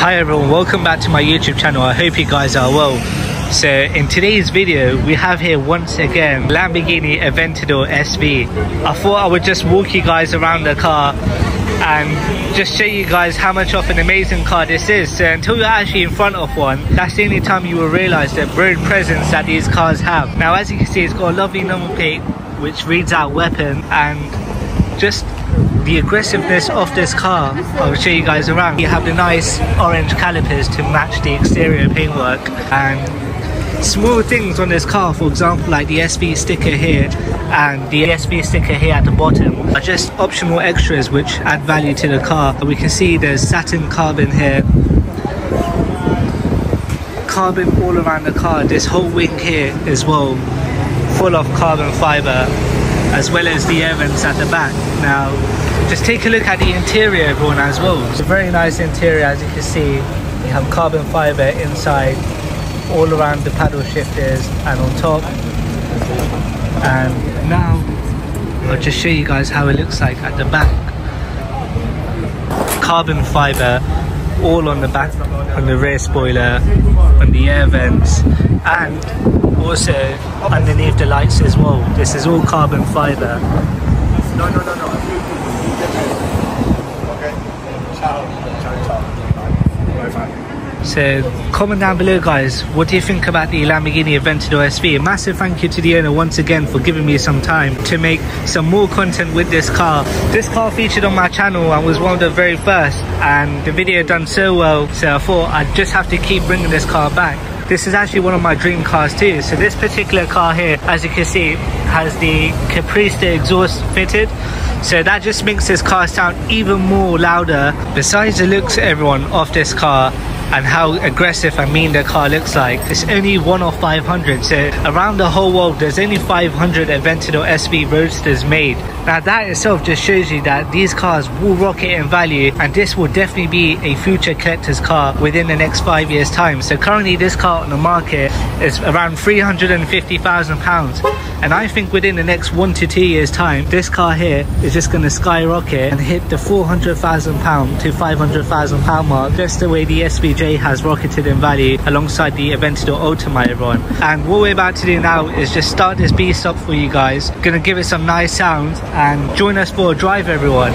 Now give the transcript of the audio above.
Hi everyone, welcome back to my YouTube channel. I hope you guys are well. So in today's video we have here once again Lamborghini Aventador SV. I thought I would just walk you guys around the car and just show you guys how much of an amazing car this is. So until you're actually in front of one, that's the only time you will realize the broad presence that these cars have. Now as you can see, it's got a lovely number plate which reads out weapon, and just the aggressiveness of this car, I'll show you guys around. You have the nice orange calipers to match the exterior paintwork, and small things on this car, for example like the SV sticker here and the SV sticker here at the bottom, are just optional extras which add value to the car. We can see there's satin carbon here, carbon all around the car. This whole wing here as well, full of carbon fiber, as well as the air vents at the back. Now just take a look at the interior everyone as well. It's a very nice interior. As you can see, you have carbon fiber inside all around the paddle shifters and on top. And now I'll just show you guys how it looks like at the back. Carbon fiber all on the back, on the rear spoiler, on the air vents, and also underneath the lights as well. This is all carbon fiber. No. So comment down below guys, what do you think about the Lamborghini Aventador SV? A massive thank you to the owner once again for giving me some time to make some more content with this car. This car featured on my channel and was one of the very first, and the video done so well, so I thought I'd just have to keep bringing this car back. This is actually one of my dream cars too. So this particular car here, as you can see, has the Capristo exhaust fitted, so that just makes this car sound even more louder. Besides the looks everyone of this car and how aggressive and mean the car looks like, it's only one of 500. So around the whole world there's only 500 Aventador SV Roadsters made. Now that itself just shows you that these cars will rocket in value, and this will definitely be a future collector's car within the next 5 years time. So currently this car on the market is around £350,000, and I think within the next 1 to 2 years time this car here is just going to skyrocket and hit the £400,000 to £500,000 mark, just the way the SVJ has rocketed in value alongside the Aventador Ultima everyone. And what we're about to do now is just start this beast up for you guys. Gonna give it some nice sounds and join us for a drive everyone.